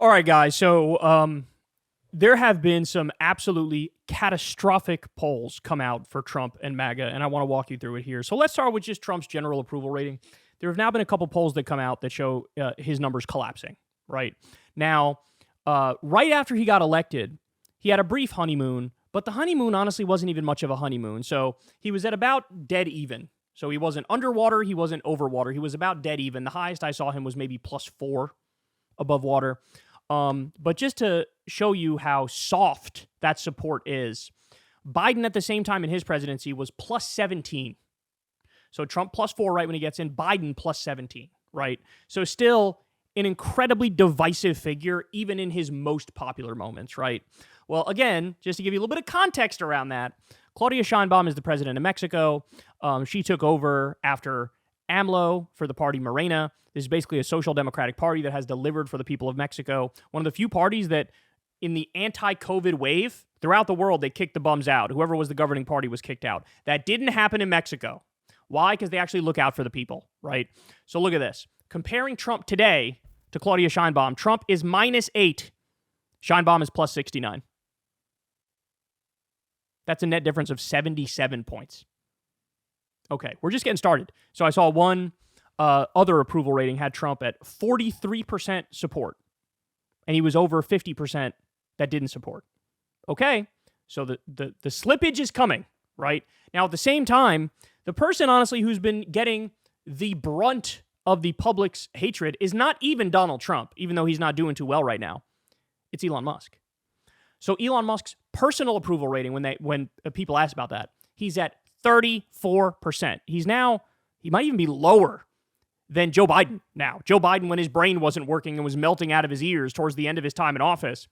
All right, guys. So there have been some absolutely catastrophic polls come out for Trump and MAGA, and I want to walk you through it here. So let's start with just Trump's general approval rating. There have now been a couple polls that come out that show his numbers collapsing, right? Now, right after he got elected, he had a brief honeymoon, but the honeymoon honestly wasn't even much of a honeymoon. So he was at about dead even. So he wasn't underwater, he wasn't over water. He was about dead even. The highest I saw him was maybe +4 above water. But just to show you how soft that support is, Biden at the same time in his presidency was +17. So Trump +4 right when he gets in, Biden +17, right? So still an incredibly divisive figure, even in his most popular moments, right? Well, again, just to give you a little bit of context around that, Claudia Sheinbaum is the president of Mexico. She took over after AMLO for the party Morena. This is basically a social democratic party that has delivered for the people of Mexico. One of the few parties that in the anti-COVID wave throughout the world, they kicked the bums out. Whoever was the governing party was kicked out. That didn't happen in Mexico. Why? Because they actually look out for the people, right? So look at this. Comparing Trump today to Claudia Sheinbaum, Trump is -8. Sheinbaum is +69. That's a net difference of 77 points. Okay, we're just getting started. So I saw one other approval rating had Trump at 43% support, and he was over 50% that didn't support. Okay, so the slippage is coming, right? Now, at the same time, the person, honestly, who's been getting the brunt of the public's hatred is not even Donald Trump, even though he's not doing too well right now. It's Elon Musk. So Elon Musk's personal approval rating, when people ask about that, he's at 34%. He might even be lower than Joe Biden now. Joe Biden, when his brain wasn't working and was melting out of his ears towards the end of his time in office,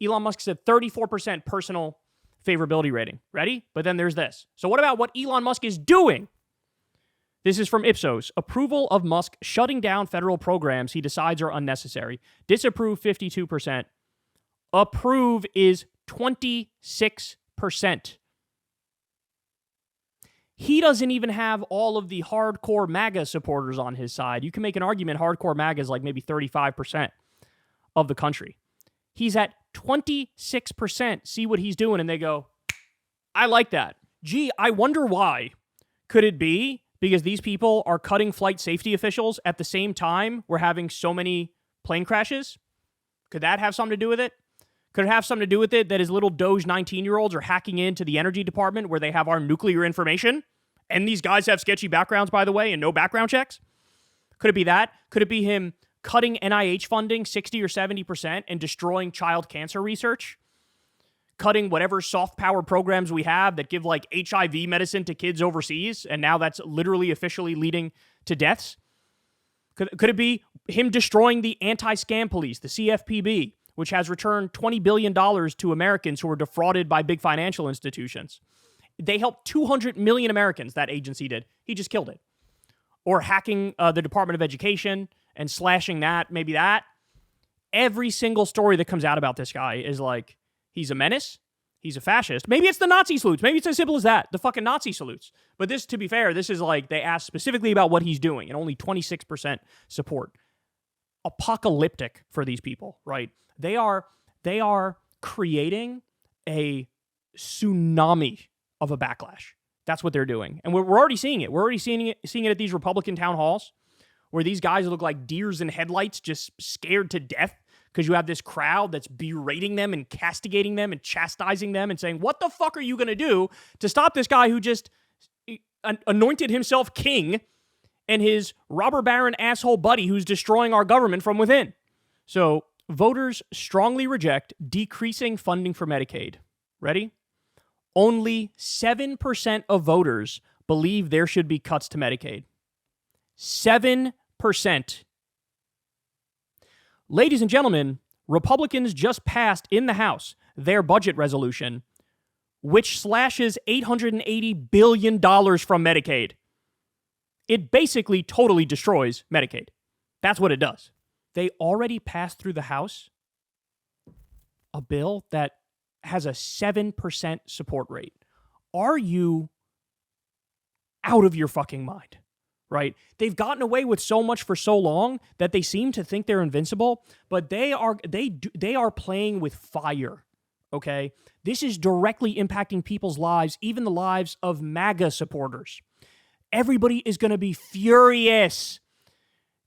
Elon Musk's at 34% personal favorability rating. Ready? But then there's this. So what about what Elon Musk is doing? This is from Ipsos. Approval of Musk shutting down federal programs he decides are unnecessary. Disapprove 52%. Approve is 26%. He doesn't even have all of the hardcore MAGA supporters on his side. You can make an argument hardcore MAGA is like maybe 35% of the country. He's at 26%. See what he's doing, and they go, I like that. Gee, I wonder why. Could it be because these people are cutting flight safety officials at the same time we're having so many plane crashes? Could that have something to do with it? Could it have something to do with it that his little Doge 19-year-olds are hacking into the energy department where they have our nuclear information? And these guys have sketchy backgrounds, by the way, and no background checks? Could it be that? Could it be him cutting NIH funding 60 or 70% and destroying child cancer research? Cutting whatever soft power programs we have that give like HIV medicine to kids overseas, and now that's literally officially leading to deaths? Could it be him destroying the anti-scam police, the CFPB, which has returned $20 billion to Americans who were defrauded by big financial institutions? They helped 200 million Americans, that agency did. He just killed it. Or hacking the Department of Education and slashing that, maybe that. Every single story that comes out about this guy is like, he's a menace, he's a fascist. Maybe it's the Nazi salutes. Maybe it's as simple as that, the fucking Nazi salutes. But this, to be fair, this is like, they asked specifically about what he's doing, and only 26% support. Apocalyptic for these people, right? They are creating a tsunami of a backlash. That's what they're doing. And we're already seeing it. We're already seeing it at these Republican town halls where these guys look like deers in headlights, just scared to death because you have this crowd that's berating them and castigating them and chastising them and saying, what the fuck are you going to do to stop this guy who just anointed himself king and his robber baron asshole buddy who's destroying our government from within? So voters strongly reject decreasing funding for Medicaid. Ready? Only 7% of voters believe there should be cuts to Medicaid. 7%. Ladies and gentlemen, Republicans just passed in the House their budget resolution, which slashes $880 billion from Medicaid. It basically totally destroys Medicaid. That's what it does. They already passed through the House a bill that has a 7% support rate. Are you out of your fucking mind? right? They've gotten away with so much for so long that they seem to think they're invincible, but they are playing with fire, okay? This is directly impacting people's lives, even the lives of MAGA supporters. Everybody is going to be furious.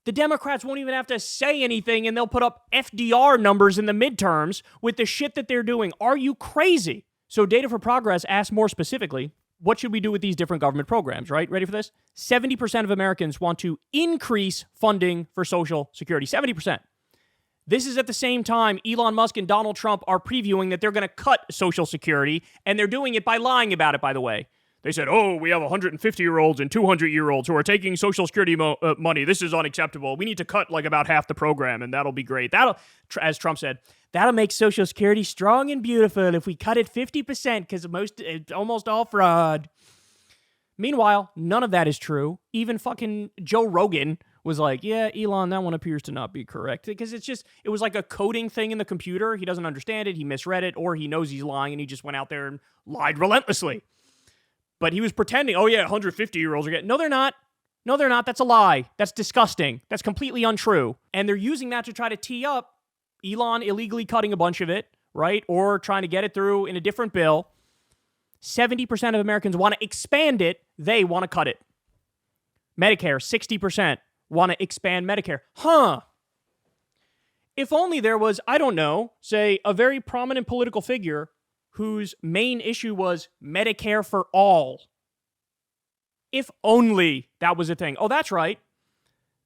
The Democrats won't even have to say anything, and they'll put up FDR numbers in the midterms with the shit that they're doing. Are you crazy? So Data for Progress asks more specifically, what should we do with these different government programs, right? Ready for this? 70% of Americans want to increase funding for Social Security. 70%. This is at the same time Elon Musk and Donald Trump are previewing that they're going to cut Social Security, and they're doing it by lying about it, by the way. They said, oh, we have 150-year-olds and 200-year-olds who are taking Social Security money. This is unacceptable. We need to cut like about half the program, and that'll be great. That'll, as Trump said, that'll make Social Security strong and beautiful if we cut it 50% because it's almost all fraud. Meanwhile, none of that is true. Even fucking Joe Rogan was like, yeah, Elon, that one appears to not be correct. Because it was like a coding thing in the computer. He doesn't understand it. He misread it, or he knows he's lying, and he just went out there and lied relentlessly. But he was pretending, oh yeah, 150-year-olds are getting... No, they're not. No, they're not. That's a lie. That's disgusting. That's completely untrue. And they're using that to try to tee up Elon illegally cutting a bunch of it, right? Or trying to get it through in a different bill. 70% of Americans want to expand it. They want to cut it. Medicare, 60% want to expand Medicare. Huh. If only there was, I don't know, say, a very prominent political figure whose main issue was Medicare for all. If only that was a thing. Oh, that's right.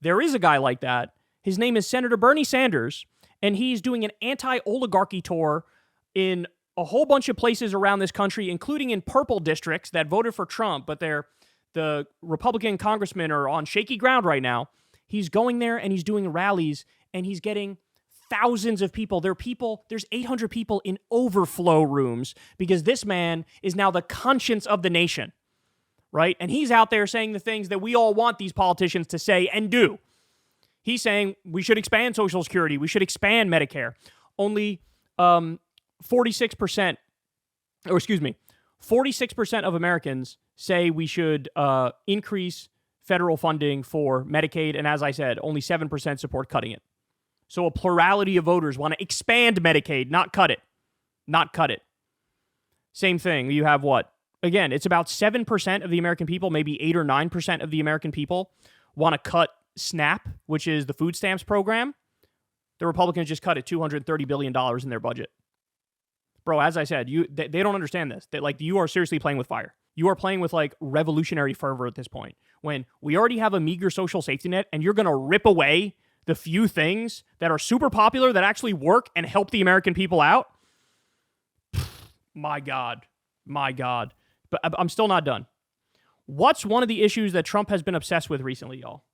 There is a guy like that. His name is Senator Bernie Sanders, and he's doing an anti-oligarchy tour in a whole bunch of places around this country, including in purple districts that voted for Trump, but the Republican congressmen are on shaky ground right now. He's going there, and he's doing rallies, and he's getting thousands of people. There's 800 people in overflow rooms because this man is now the conscience of the nation, right? And he's out there saying the things that we all want these politicians to say and do. He's saying we should expand Social Security. We should expand Medicare. Only 46% of Americans say we should increase federal funding for Medicaid. And as I said, only 7% support cutting it. So a plurality of voters want to expand Medicaid, not cut it. Not cut it. Same thing. You have what? Again, it's about 7% of the American people, maybe 8 or 9% of the American people want to cut SNAP, which is the food stamps program. The Republicans just cut it $230 billion in their budget. Bro, as I said, they don't understand this. You are seriously playing with fire. You are playing with like revolutionary fervor at this point. When we already have a meager social safety net and you're going to rip away the few things that are super popular that actually work and help the American people out. My God. But I'm still not done. What's one of the issues that Trump has been obsessed with recently, y'all?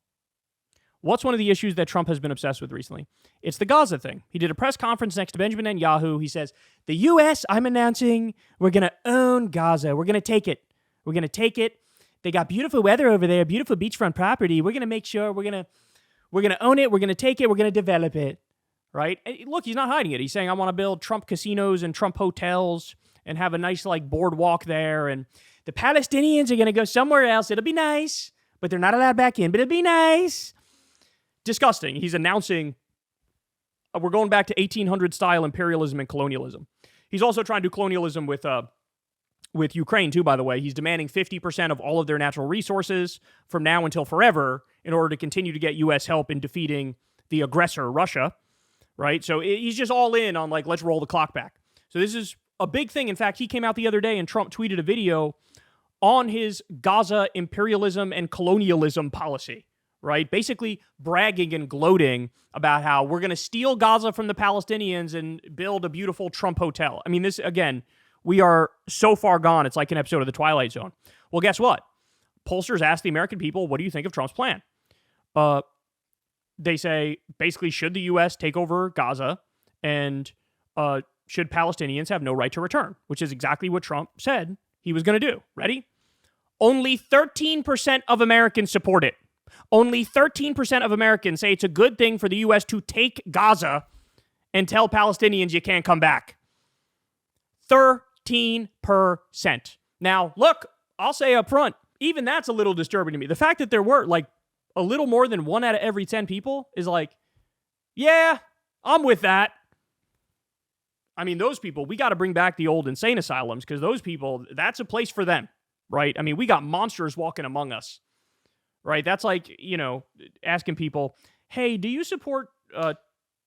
What's one of the issues that Trump has been obsessed with recently? It's the Gaza thing. He did a press conference next to Benjamin Netanyahu. He says, the U.S., I'm announcing, we're going to own Gaza. We're going to take it. We're going to take it. They got beautiful weather over there, beautiful beachfront property. We're going to make sure we're going to own it. We're going to take it. We're going to develop it. Right? And look, he's not hiding it. He's saying, I want to build Trump casinos and Trump hotels and have a nice boardwalk there. And the Palestinians are going to go somewhere else. It'll be nice, but they're not allowed back in, but it'll be nice. Disgusting. He's announcing we're going back to 1800 style imperialism and colonialism. He's also trying to do colonialism with Ukraine too, by the way. He's demanding 50% of all of their natural resources from now until forever in order to continue to get U.S. help in defeating the aggressor, Russia, right? So he's just all in on let's roll the clock back. So this is a big thing. In fact, he came out the other day and Trump tweeted a video on his Gaza imperialism and colonialism policy, right? Basically bragging and gloating about how we're going to steal Gaza from the Palestinians and build a beautiful Trump hotel. I mean, this, again, we are so far gone. It's like an episode of The Twilight Zone. Well, guess what? Pollsters asked the American people, what do you think of Trump's plan? They say, basically, should the U.S. take over Gaza and should Palestinians have no right to return? Which is exactly what Trump said he was going to do. Ready? Only 13% of Americans support it. Only 13% of Americans say it's a good thing for the U.S. to take Gaza and tell Palestinians you can't come back. 13%. Now, look, I'll say up front, even that's a little disturbing to me. The fact that there were like a little more than 1 out of every 10 people is like, yeah, I'm with that. I mean, those people, we got to bring back the old insane asylums because those people, that's a place for them, right? I mean, we got monsters walking among us, right? That's like, asking people, hey, do you support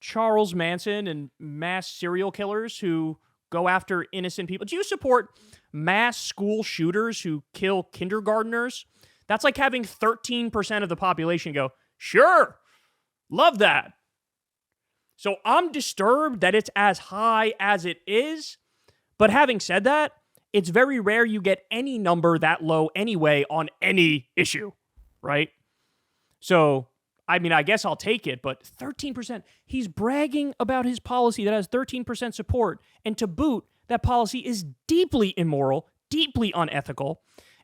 Charles Manson and mass serial killers who go after innocent people? Do you support mass school shooters who kill kindergartners? That's like having 13% of the population go, sure, love that. So I'm disturbed that it's as high as it is. But having said that, it's very rare you get any number that low anyway on any issue, right? So, I mean, I guess I'll take it, but 13%. He's bragging about his policy that has 13% support. And to boot, that policy is deeply immoral, deeply unethical.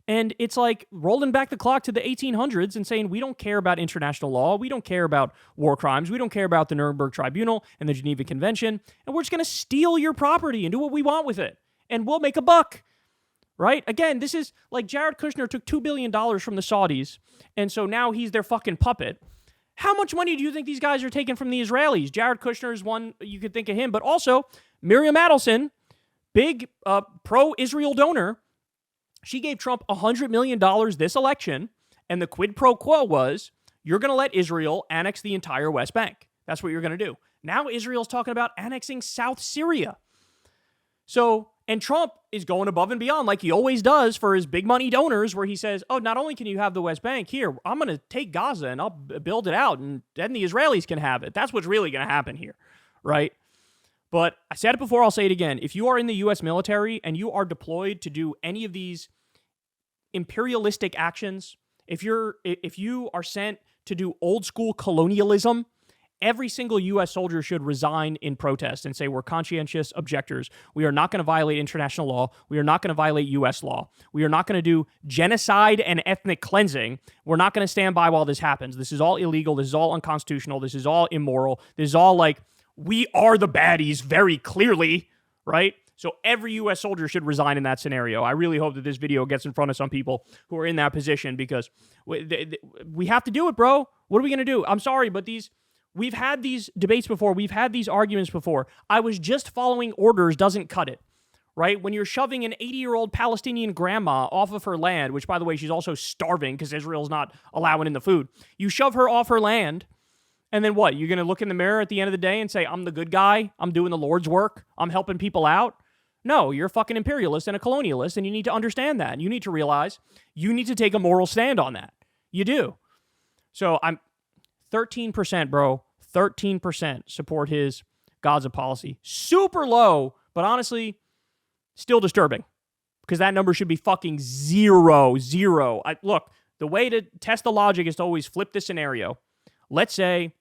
And it's like rolling back the clock to the 1800s and saying, we don't care about international law. We don't care about war crimes. We don't care about the Nuremberg Tribunal and the Geneva Convention. And we're just going to steal your property and do what we want with it. And we'll make a buck, right? Again, this is like Jared Kushner took $2 billion from the Saudis. And so now he's their fucking puppet. How much money do you think these guys are taking from the Israelis? Jared Kushner is one, you could think of him. But also, Miriam Adelson, big pro-Israel donor, she gave Trump $100 million this election, and the quid pro quo was, you're going to let Israel annex the entire West Bank. That's what you're going to do. Now Israel's talking about annexing South Syria. So, and Trump is going above and beyond like he always does for his big money donors, where he says, oh, not only can you have the West Bank, here, I'm going to take Gaza and I'll build it out, and then the Israelis can have it. That's what's really going to happen here, right? But I said it before, I'll say it again. If you are in the U.S. military and you are deployed to do any of these imperialistic actions, if you are sent to do old school colonialism, every single U.S. soldier should resign in protest and say, we're conscientious objectors. We are not going to violate international law. We are not going to violate U.S. law. We are not going to do genocide and ethnic cleansing. We're not going to stand by while this happens. This is all illegal. This is all unconstitutional. This is all immoral. This is all like, we are the baddies very clearly, right? So every U.S. soldier should resign in that scenario. I really hope that this video gets in front of some people who are in that position, because we have to do it, bro. What are we going to do? I'm sorry, but we've had these debates before. We've had these arguments before. I was just following orders doesn't cut it, right? When you're shoving an 80-year-old Palestinian grandma off of her land, which, by the way, she's also starving because Israel's not allowing in the food. You shove her off her land, and then what? You're going to look in the mirror at the end of the day and say, I'm the good guy. I'm doing the Lord's work. I'm helping people out. No, you're a fucking imperialist and a colonialist, and you need to understand that. And you need to realize you need to take a moral stand on that. You do. So I'm 13%, bro. 13% support his Gaza policy. Super low, but honestly, still disturbing, because that number should be fucking zero. Look, the way to test the logic is to always flip the scenario. Let's say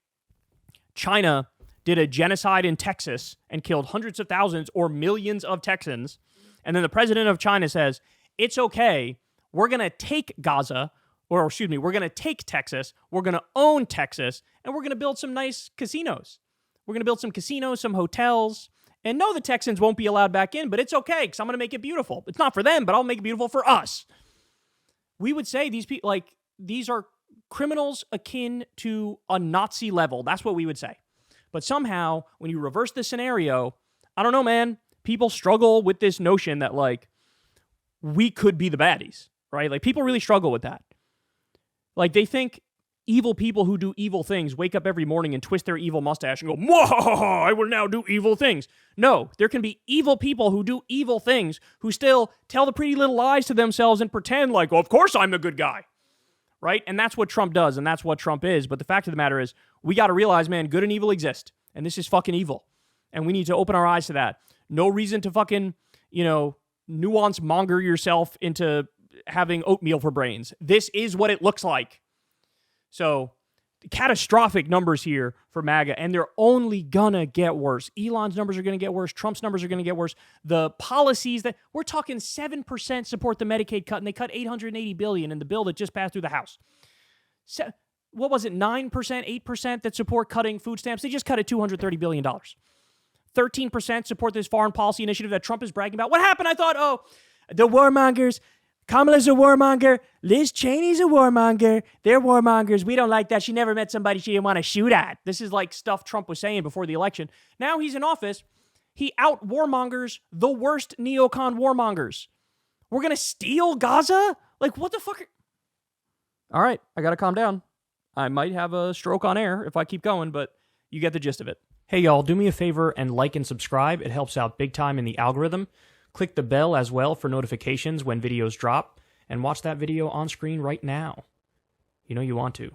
China did a genocide in Texas and killed hundreds of thousands or millions of Texans, and then the president of China says, it's okay, we're going to take Gaza, we're going to take Texas, we're going to own Texas, and we're going to build some nice casinos. We're going to build some casinos, some hotels, and no, the Texans won't be allowed back in, but it's okay, because I'm going to make it beautiful. It's not for them, but I'll make it beautiful for us. We would say these people, like, these are criminals akin to a Nazi level. That's what we would say. But somehow, when you reverse the scenario, I don't know, man, people struggle with this notion that, like, we could be the baddies, right? Like, people really struggle with that. Like, they think evil people who do evil things wake up every morning and twist their evil mustache and go, "Mwahaha, I will now do evil things." No, there can be evil people who do evil things who still tell the pretty little lies to themselves and pretend like, "Oh, of course I'm the good guy." Right? And that's what Trump does, and that's what Trump is. But the fact of the matter is, we got to realize, man, good and evil exist. And this is fucking evil. And we need to open our eyes to that. No reason to fucking, nuance monger yourself into having oatmeal for brains. This is what it looks like. So, catastrophic numbers here for MAGA, and they're only gonna get worse. Elon's numbers are gonna get worse. Trump's numbers are gonna get worse. The policies that we're talking 7% support the Medicaid cut, and they cut $880 billion in the bill that just passed through the House. What was it? 9%, 8% that support cutting food stamps. They just cut it $230 billion. 13% support this foreign policy initiative that Trump is bragging about. What happened? I thought, the warmongers Kamala's a warmonger. Liz Cheney's a warmonger. They're warmongers. We don't like that. She never met somebody she didn't want to shoot at. This is like stuff Trump was saying before the election. Now he's in office. He out warmongers the worst neocon warmongers. We're going to steal Gaza? Like, what the fuck? All right, I got to calm down. I might have a stroke on air if I keep going, but you get the gist of it. Hey, y'all, do me a favor and like and subscribe. It helps out big time in the algorithm. Click the bell as well for notifications when videos drop, and watch that video on screen right now. You know you want to.